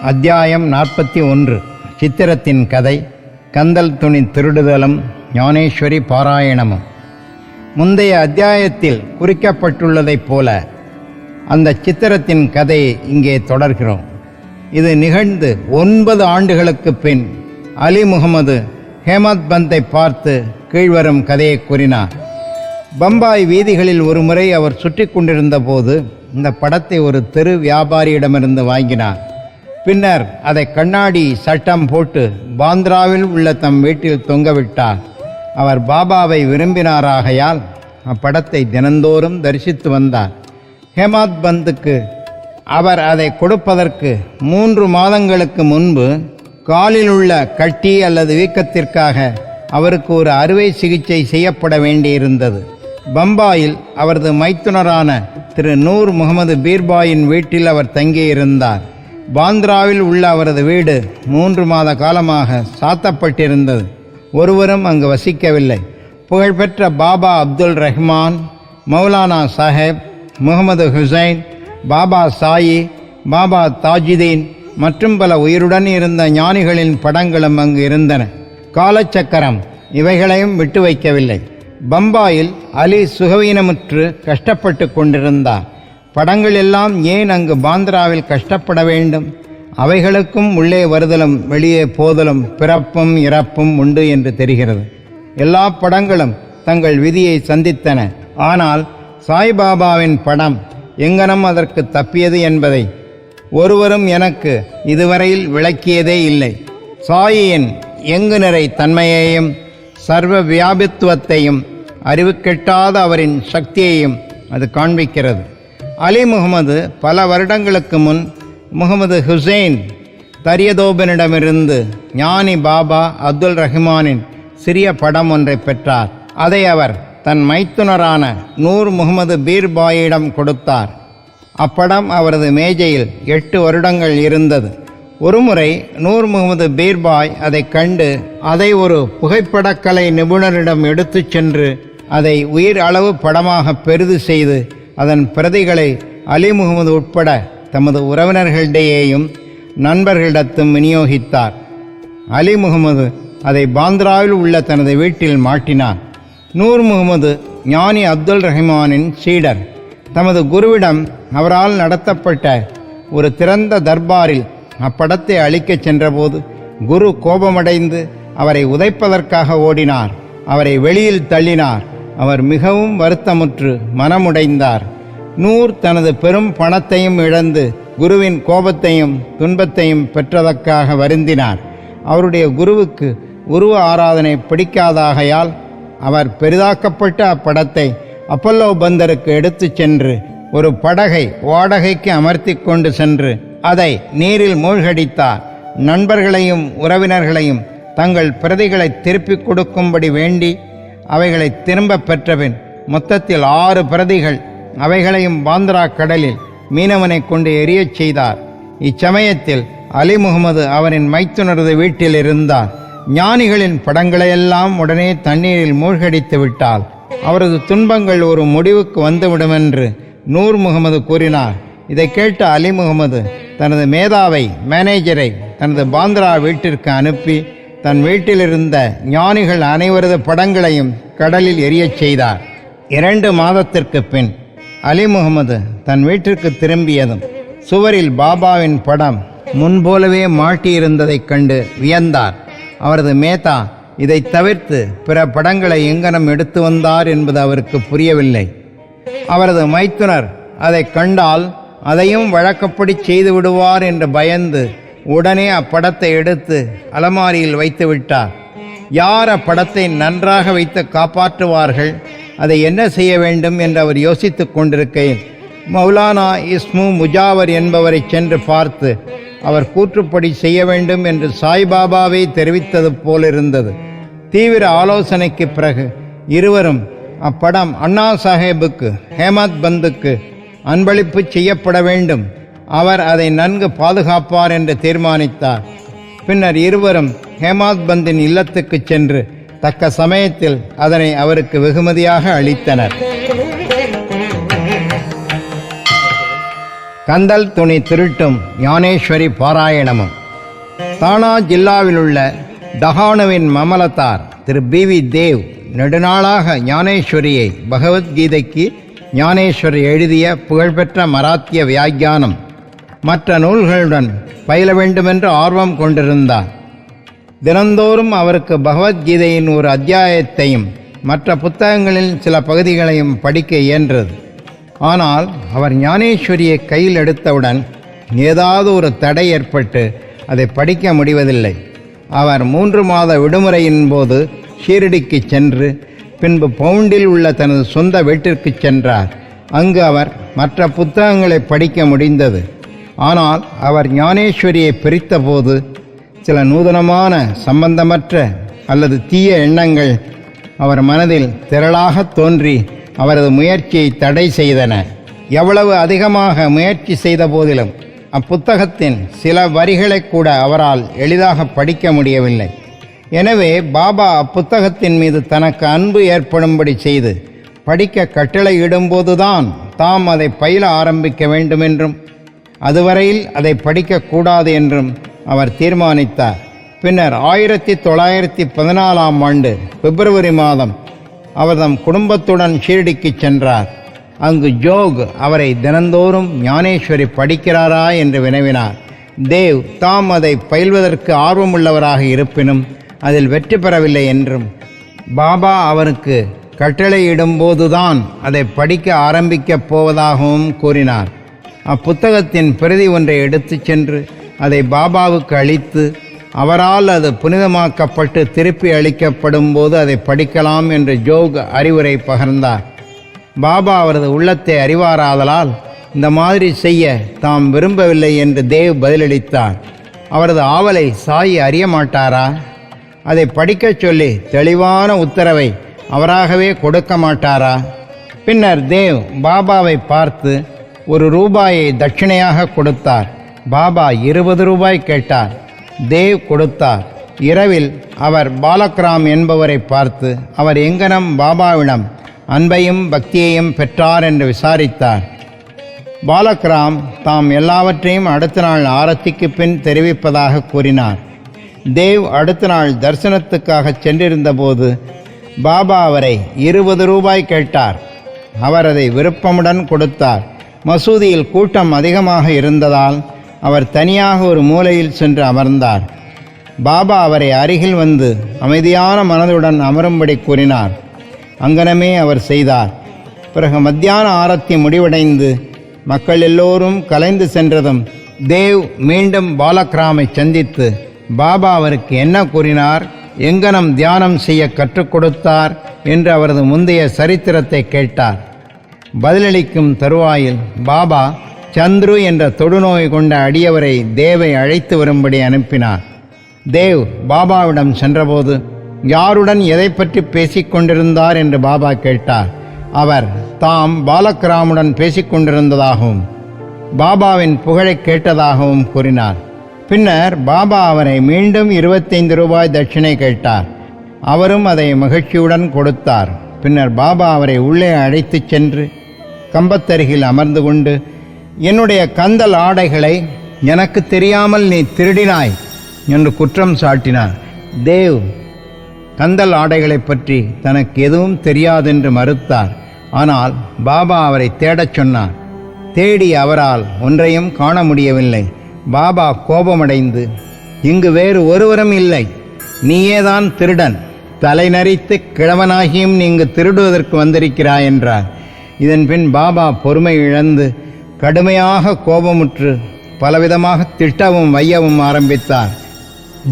அத்தியாயம் 41. சித்திரத்தின் கதை. கந்தல் துணி திருடுதலும் ஞானேஸ்வரி பாராயணமும். முந்தைய அத்தியாயத்தில் குறிக்கப்பட்டுள்ளதைப் போல அந்த சித்திரத்தின் கதையை இங்கே தொடர்கிறோம். இது நிகழ்ந்து 9 ஆண்டுகளுக்கு பின் அலி முகமது ஹேமத் பந்தை பார்த்து கீழ்வரும் கதையை கூறினார். பம்பாய் வீதிகளில் ஒரு முறை அவர் சுற்றி கொண்டிருந்த போது இந்த படத்தை ஒரு தெரு வியாபாரியிடமிருந்து வாங்கினார். பின்னர் அதை கண்ணாடி சட்டம் போட்டு பாந்திராவில் உள்ள தம் வீட்டில் தொங்கவிட்டார். அவர் பாபாவை விரும்பினாராகையால் அப்படத்தை தினந்தோறும் தரிசித்து வந்தார். ஹேமத் பந்துக்கு அவர் அதை கொடுப்பதற்கு 3 மாதங்களுக்கு முன்பு காலில் உள்ள கட்டி அல்லது வீக்கத்திற்காக அவருக்கு ஒரு அறுவை சிகிச்சை செய்யப்பட வேண்டியிருந்தது. பம்பாயில் அவரது மைத்துனரான திரு நூர் முகமது பீர்பாயின் வீட்டில் அவர் தங்கியிருந்தார். பாந்திராவில் உள்ள அவரது வீடு 3 மாத காலமாக சாத்தப்பட்டிருந்தது. ஒருவரும் அங்கு வசிக்கவில்லை. புகழ்பெற்ற பாபா அப்துல் ரஹ்மான், மௌலானா சாஹேப், முகமது ஹுசைன், பாபா சாயி, பாபா தாஜுதீன் மற்றும் பல உயிருடன் இருந்த ஞானிகளின் படங்களும் அங்கு இருந்தன. காலச்சக்கரம் இவைகளையும் விட்டு வைக்கவில்லை. பம்பாயில் அலி சுகவீனமுற்று கஷ்டப்பட்டு கொண்டிருந்தார். படங்கள் எல்லாம் ஏன் அங்கு பாந்திராவில் கஷ்டப்பட வேண்டும்? அவைகளுக்கும் உள்ளே வருதலும் வெளியே போதலும் பிறப்பும் இறப்பும் உண்டு என்று தெரிகிறது. எல்லா படங்களும் தங்கள் விதியை சந்தித்தன. ஆனால் சாய்பாபாவின் படம் எங்கனம் அதற்கு தப்பியது என்பதை ஒருவரும் எனக்கு இதுவரையில் விளக்கியதே இல்லை. சாயின் எங்கு நிறை தன்மையையும் சர்வ வியாபித்துவத்தையும் அறிவுக்கெட்டாத அவரின் சக்தியையும் அது காண்பிக்கிறது. அலி முகமது பல வருடங்களுக்கு முன் முகமது ஹுசைன் தரியதோபனிடமிருந்து ஞானி பாபா அப்துல் ரஹ்மானின் சிறிய படம் ஒன்றை பெற்றார். அதை அவர் தன் மைத்துனரான நூர் முகமது பீர்பாயிடம் கொடுத்தார். அப்படம் அவரது மேஜையில் 8 வருடங்கள் இருந்தது. ஒருமுறை நூர் முகமது பீர்பாய் அதை கண்டு அதை ஒரு புகைப்படக்கலை நிபுணரிடம் எடுத்துச் சென்று அதை உயிர் அளவு படமாக பெரிது செய்து அதன் பிரதிகளை அலி முகமது உட்பட தமது உறவினர்களிடையேயும் நண்பர்களிடத்தும் விநியோகித்தார். அலி முகமது அதை பாந்திராவில் உள்ள தனது வீட்டில் மாட்டினார். நூர் முகமது ஞானி அப்துல் ரஹ்மானின் சீடர். தமது குருவிடம் அவரால் நடத்தப்பட்ட ஒரு திறந்த தர்பாரில் அப்படத்தை அழிக்கச் சென்றபோது குரு கோபமடைந்து அவரை உதைப்பதற்காக ஓடினார். அவரை வெளியில் தள்ளினார். அவர் மிகவும் வருத்தமுற்று மனமுடைந்தார். நூர் தனது பெரும் பணத்தையும் இழந்து குருவின் கோபத்தையும் துன்பத்தையும் பெற்றதற்காக வருந்தினார். அவருடைய குருவுக்கு உருவ ஆராதனை பிடிக்காதாகையால் அவர் பெரிதாக்கப்பட்ட அப்படத்தை அப்பல்லோ பந்தருக்கு எடுத்துச் சென்று ஒரு படகை வாடகைக்கு அமர்த்தி கொண்டு சென்று அதை நீரில் மூழ்கடித்தார். நண்பர்களையும் உறவினர்களையும் தங்கள் பிரதிகளை திருப்பிக் கொடுக்கும்படி வேண்டி அவைகளை திரும்ப பெற்றபின் மொத்தத்தில் 6 பிரதிகள் அவைகளையும் பாந்திரா கடலில் மீனவனை கொண்டு எரியச் செய்தார். இச்சமயத்தில் அலி முகமது அவரின் மைத்துனரது வீட்டில் இருந்தார். ஞானிகளின் படங்களையெல்லாம் உடனே தண்ணீரில் மூழ்கடித்து விட்டால் அவரது துன்பங்கள் ஒரு முடிவுக்கு வந்துவிடுமென்று நூர் முகமது கூறினார். இதை கேட்ட அலி முகமது தனது மேதாவை மேனேஜரை தனது பாந்திரா வீட்டிற்கு அனுப்பி தன் வீட்டிலிருந்த ஞானிகள் அனைவரது படங்களையும் கடலில் எரியச் செய்தார். 2 மாதத்திற்கு பின் அலி முகமது தன் வீட்டிற்கு திரும்பியதும் சுவரில் பாபாவின் படம் முன்போலவே மாட்டியிருந்ததைக் கண்டு வியந்தார். அவரது மேதா இதை தவிர்த்து பிற படங்களை எங்கனம் எடுத்து வந்தார் என்பது அவருக்கு புரியவில்லை. அவரது மைத்துனர் அதை கண்டால் அதையும் வழக்கப்படி செய்து விடுவார் என்று பயந்து உடனே அப்படத்தை எடுத்து அலமாரியில் வைத்து விட்டார். யார் அப்படத்தை நன்றாக வைத்து காப்பாற்றுவார்கள், அதை என்ன செய்ய வேண்டும் என்று அவர் யோசித்து கொண்டிருக்கையில் மௌலானா இஸ்மு முஜாவர் என்பவரை சென்று பார்த்து அவர் கூற்றுப்படி செய்ய வேண்டும் என்று சாய்பாபாவை தெரிவித்தது போலிருந்தது. தீவிர ஆலோசனைக்கு பிறகு இருவரும் அப்படம் அண்ணா சாஹேபுக்கு ஹேமத் பந்துக்கு அன்பளிப்பு செய்யப்பட வேண்டும், அவர் அதை நன்கு பாதுகாப்பார் என்று தீர்மானித்தார். பின்னர் இருவரும் ஹேமத் பந்தின் இல்லத்துக்கு சென்று தக்க சமயத்தில் அதனை அவருக்கு வெகுமதியாக அளித்தனர். கந்தல் துணி திருட்டும் ஞானேஸ்வரி பாராயணமும். தானா ஜில்லாவிலுள்ள டஹானுவின் மமலத்தார் திரு பி.வி. தேவ் நெடுநாளாக ஞானேஸ்வரியை பகவத்கீதைக்கு ஞானேஸ்வரி எழுதிய புகழ்பெற்ற மராத்திய வியாக்கியானம் மற்ற நூல்களுடன் பயில வேண்டுமென்று ஆர்வம் கொண்டிருந்தார். தினந்தோறும் அவருக்கு பகவத்கீதையின் ஒரு அத்தியாயத்தையும் மற்ற புத்தகங்களில் சில பகுதிகளையும் படிக்க இயன்றது. ஆனால் அவர் ஞானேஸ்வரியை கையில் எடுத்தவுடன் ஏதாவது ஒரு தடை ஏற்பட்டு அதை படிக்க முடிவதில்லை. அவர் 3 மாத விடுமுறையின் போது ஷீரடிக்கு சென்று பின்பு பவுண்டில் உள்ள தனது சொந்த வீட்டிற்கு சென்றார். அங்கு அவர் மற்ற புத்தகங்களை படிக்க முடிந்தது. ஆனால் அவர் ஞானேஸ்வரியை பிரித்தபோது சில நூதனமான சம்பந்தமற்ற அல்லது தீய எண்ணங்கள் அவர் மனதில் திரளாக தோன்றி அவரது முயற்சியை தடை செய்தன. எவ்வளவு அதிகமாக முயற்சி செய்த போதிலும் அப்புத்தகத்தின் சில வரிகளை கூட அவரால் எளிதாக படிக்க முடியவில்லை. எனவே பாபா அப்புத்தகத்தின் மீது தனக்கு அன்பு ஏற்படும்படி செய்து படிக்க கட்டளையிடும்போதுதான் தாம் அதை பயில ஆரம்பிக்க வேண்டுமென்றும் அதுவரையில் அதை படிக்கக்கூடாது என்றும் அவர் தீர்மானித்தார். பின்னர் 1914ஆம் ஆண்டு பிப்ரவரி மாதம் அவர் தம் குடும்பத்துடன் ஷீரடிக்கு சென்றார். அங்கு ஜோக் அவரை தினந்தோறும் ஞானேஸ்வரி படிக்கிறாரா என்று வினவினார். தேவ் தாம் அதை பயில்வதற்கு ஆர்வமுள்ளவராக இருப்பினும் அதில் வெற்றி பெறவில்லை என்றும் பாபா அவருக்கு கட்டளையிடும்போதுதான் அதை படிக்க ஆரம்பிக்கப் போவதாகவும் கூறினார். அப்புத்தகத்தின் பிரதி ஒன்றை எடுத்துச் சென்று அதை பாபாவுக்கு அளித்து அவரால் அது புனிதமாக்கப்பட்டு திருப்பி அளிக்கப்படும் போது அதை படிக்கலாம் என்று ஜோக் அறிவுரை பகர்ந்தார். பாபா அவரது உள்ளத்தை அறிவாராதலால் இந்த மாதிரி செய்ய தாம் விரும்பவில்லை என்று தேவ் பதிலளித்தார். அவரது ஆவலை சாயி அறிய மாட்டாரா? அதை படிக்கச் சொல்லி தெளிவான உத்தரவை அவராகவே கொடுக்க மாட்டாரா? பின்னர் தேவ் பாபாவை பார்த்து ₹1 தட்சிணையாக கொடுத்தார். பாபா 20 ரூபாய் கேட்டார். தேவ் கொடுத்தார். இரவில் அவர் பாலக்ராம் என்பவரை பார்த்து அவர் எங்கனம் பாபாவிடம் அன்பையும் பக்தியையும் பெற்றார் என்று விசாரித்தார். பாலக்ராம் தாம் எல்லாவற்றையும் அடுத்த நாள் ஆரத்திக்கு பின் தெரிவிப்பதாக கூறினார். தேவ் அடுத்த நாள் தரிசனத்துக்காக சென்றிருந்தபோது பாபா அவரை 20 ரூபாய் கேட்டார். அவர் அதை விருப்பமுடன் கொடுத்தார். மசூதியில் கூட்டம் அதிகமாக இருந்ததால் அவர் தனியாக ஒரு மூலையில் சென்று அமர்ந்தார். பாபா அவரை அருகில் வந்து அமைதியான மனதுடன் அமரும்படி கூறினார். அங்கனமே அவர் செய்தார். பிறகு மத்தியான ஆரத்தி முடிவடைந்து மக்கள் எல்லோரும் கலைந்து சென்றதும் தேவ் மீண்டும் பாலக்ராமை சந்தித்து பாபா அவருக்கு என்ன கூறினார், எங்கனம் தியானம் செய்ய கற்றுக் கொடுத்தார் என்று அவரது முந்தைய சரித்திரத்தை கேட்டார். பதிலளிக்கும் தருவாயில் பாபா சந்துரு என்ற தொடுநோய் கொண்ட அடியவரை தேவை அழைத்து வரும்படி அனுப்பினார். தேவ் பாபாவிடம் சென்றபோது யாருடன் எதை பற்றி பேசிக்கொண்டிருந்தார் என்று பாபா கேட்டார். அவர் தாம் பாலக்ராமுடன் பேசிக்கொண்டிருந்ததாகவும் பாபாவின் புகழை கேட்டதாகவும் கூறினார். பின்னர் பாபா அவரை மீண்டும் 25 ரூபாய் தட்சிணை கேட்டார். அவரும் அதை மகிழ்ச்சியுடன் கொடுத்தார். பின்னர் பாபா அவரை உள்ளே அழைத்துச் சென்று கம்பத்தருகில் அமர்ந்து கொண்டு, என்னுடைய கந்தல் ஆடைகளை எனக்கு தெரியாமல் நீ திருடினாய் என்று குற்றம் சாட்டினார். தேவ் கந்தல் ஆடைகளை பற்றி தனக்கு எதுவும் தெரியாதென்று மறுத்தார். ஆனால் பாபா அவரை தேடச் சொன்னார். தேடி அவரால் ஒன்றையும் காண முடியவில்லை. பாபா கோபமடைந்து, இங்கு வேறு ஒருவரும் இல்லை, நீயேதான் திருடன், தலை நரித்து கிழவனாகியும் நீங்கு திருடுவதற்கு வந்திருக்கிறாய் என்றார். இதன்பின் பாபா பொறுமை இழந்து கடுமையாக கோபமுற்று பலவிதமாக திட்டவும் வையவும் ஆரம்பித்தார்.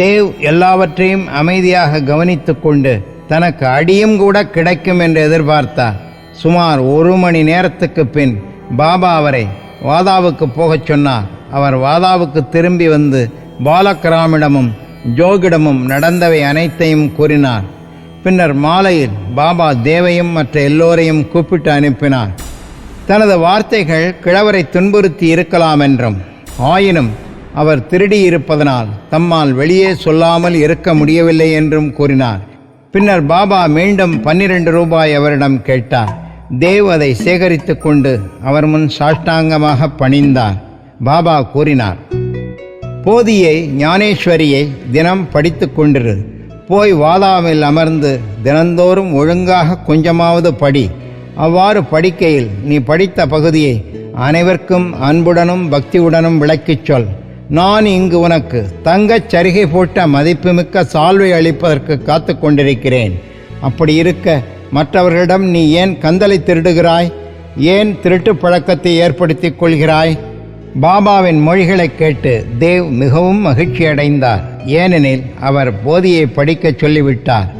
தேவ் எல்லாவற்றையும் அமைதியாக கவனித்து கொண்டு தனக்கு அடியும் கூட கிடைக்கும் என்று எதிர்பார்த்தார். சுமார் 1 மணி நேரத்துக்கு பின் பாபா அவரை வாதாவுக்கு போகச் சொன்னார். அவர் வாதாவுக்கு திரும்பி வந்து பாலக்ராமிடமும் ஜோகிடமும் நடந்தவை அனைத்தையும் கூறினார். பின்னர் மாலையில் பாபா தேவையும் மற்ற எல்லோரையும் கூப்பிட்டு அனுப்பினார். தனது வார்த்தைகள் கிழவரை துன்புறுத்தி இருக்கலாம் என்றும், ஆயினும் அவர் திருடி இருப்பதனால் தம்மால் வெளியே சொல்லாமல் இருக்க முடியவில்லை என்றும் கூறினார். பின்னர் பாபா மீண்டும் 12 ரூபாய் அவரிடம் கேட்டார். தேவ் அதை சேகரித்து கொண்டு அவர் முன் சாஷ்டாங்கமாக பணிந்தார். பாபா கூறினார், போதியை ஞானேஸ்வரியை தினம் படித்து கொண்டிரு. போய் வாதாவில் அமர்ந்து தினந்தோறும் ஒழுங்காக கொஞ்சமாவது படி. அவ்வாறு படிக்கையில் நீ படித்த பகுதியை அனைவருக்கும் அன்புடனும் பக்தியுடனும் விளக்கிச் சொல். நான் இங்கு உனக்கு தங்கச் சரிகை போட்ட மதிப்புமிக்க சால்வை அளிப்பதற்கு காத்து கொண்டிருக்கிறேன். அப்படி இருக்க மற்றவர்களிடம் நீ ஏன் கந்தலை திருடுகிறாய்? ஏன் திருட்டு பழக்கத்தை ஏற்படுத்திக் கொள்கிறாய்? பாபாவின் மொழிகளை கேட்டு தேவ் மிகவும் மகிழ்ச்சியடைந்தார். ஏனெனில் அவர் போதியை படிக்கச் சொல்லிவிட்டார்.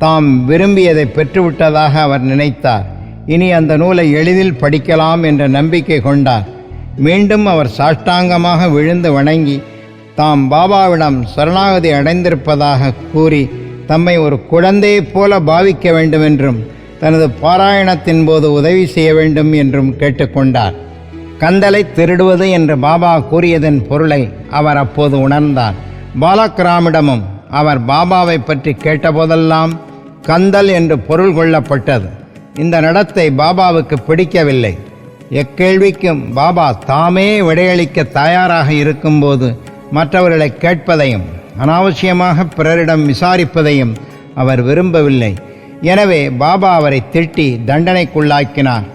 தாம் விரும்பியதை பெற்றுவிட்டதாக அவர் நினைத்தார். இனி அந்த நூலை எளிதில் படிக்கலாம் என்ற நம்பிக்கை கொண்டார். மீண்டும் அவர் சாஷ்டாங்கமாக விழுந்து வணங்கி தாம் பாபாவிடம் சரணாகதி அடைந்திருப்பதாக கூறி தம்மை ஒரு குழந்தையைப் போல பாவிக்க வேண்டுமென்றும் தனது பாராயணத்தின் போது உதவி செய்ய வேண்டும் என்றும் கேட்டுக்கொண்டார். கந்தலை திருடுவது என்று பாபா கூறியதன் பொருளை அவர் அப்போது உணர்ந்தார். பாலக்ராமிடமும் அவர் பாபாவை பற்றி கேட்டபோதெல்லாம் கந்தல் என்று பொருள் கொள்ளப்பட்டது. இந்த நடத்தை பாபாவுக்கு பிடிக்கவில்லை. எக்கேள்விக்கும் பாபா தாமே விடையளிக்க தயாராக இருக்கும்போது மற்றவர்களை கேட்பதையும் அனாவசியமாக பிறரிடம் விசாரிப்பதையும் அவர் விரும்பவில்லை. எனவே பாபா அவரை திட்டி தண்டனைக்குள்ளாக்கினார்.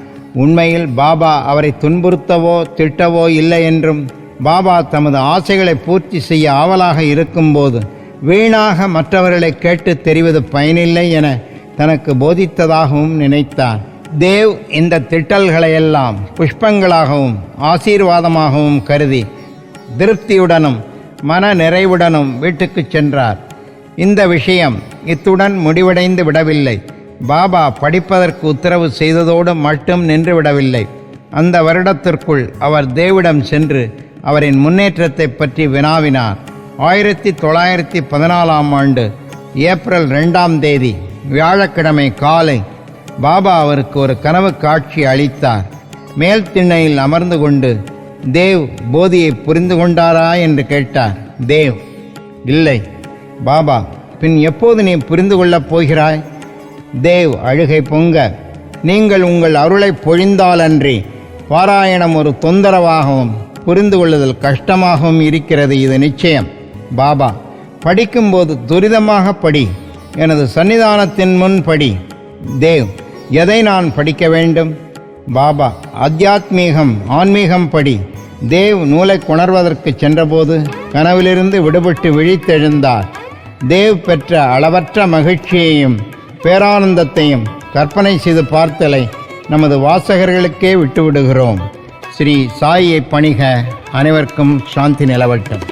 உண்மையில் பாபா அவரை துன்புறுத்தவோ திட்டவோ இல்லை என்றும், பாபா தமது ஆசைகளை பூர்த்தி செய்ய ஆவலாக இருக்கும்போது வீணாக மற்றவர்களை கேட்டு தெரிவது பயனில்லை என தனக்கு போதித்ததாகவும் நினைத்தார். தேவ் இந்த திட்டல்களையெல்லாம் புஷ்பங்களாகவும் ஆசீர்வாதமாகவும் கருதி திருப்தியுடனும் மன நிறைவுடனும் வீட்டுக்கு சென்றார். இந்த விஷயம் இத்துடன் முடிவடைந்து விடவில்லை. பாபா படிப்பதற்கு உத்தரவு செய்ததோடு மட்டும் நின்று விடவில்லை. அந்த வருடத்திற்குள் அவர் தேவிடம் சென்று அவரின் முன்னேற்றத்தை பற்றி வினாவினார். 1914ஆம் ஆண்டு ஏப்ரல் 2ஆம் தேதி வியாழக்கிழமை காலை பாபா அவருக்கு ஒரு கனவு காட்சி அளித்தார். மேல் திண்ணையில் அமர்ந்து கொண்டு தேவ் போதியை புரிந்து கொண்டாரா என்று கேட்டார். தேவ், இல்லை. பாபா, பின் எப்போது நீ புரிந்து கொள்ளப் போகிறாய்? தேவ் அழுகை பொங்க, நீங்கள் உங்கள் அருளை பொழிந்தாலன்றி பாராயணம் ஒரு தொந்தரவாகவும் புரிந்து கொள்ளுதல் கஷ்டமாகவும் இருக்கிறது, இது நிச்சயம். பாபா, படிக்கும்போது துரிதமாக படி, எனது சன்னிதானத்தின் முன் படி. தேவ், எதை நான் படிக்க வேண்டும்? பாபா, ஆத்தியாத்மீகம், ஆன்மீகம் படி. தேவ் நூலை கொணர்வதற்கு சென்றபோது கனவிலிருந்து விடுபட்டு விழித்தெழுந்தார். தேவ் பெற்ற அளவற்ற மகிழ்ச்சியையும் பேரானந்தத்தையும் கற்பனை செய்து பார்த்தலை நமது வாசகர்களுக்கே விட்டுவிடுகிறோம். ஸ்ரீ சாயியை பணிக. அனைவருக்கும் சாந்தி நிலவட்டும்.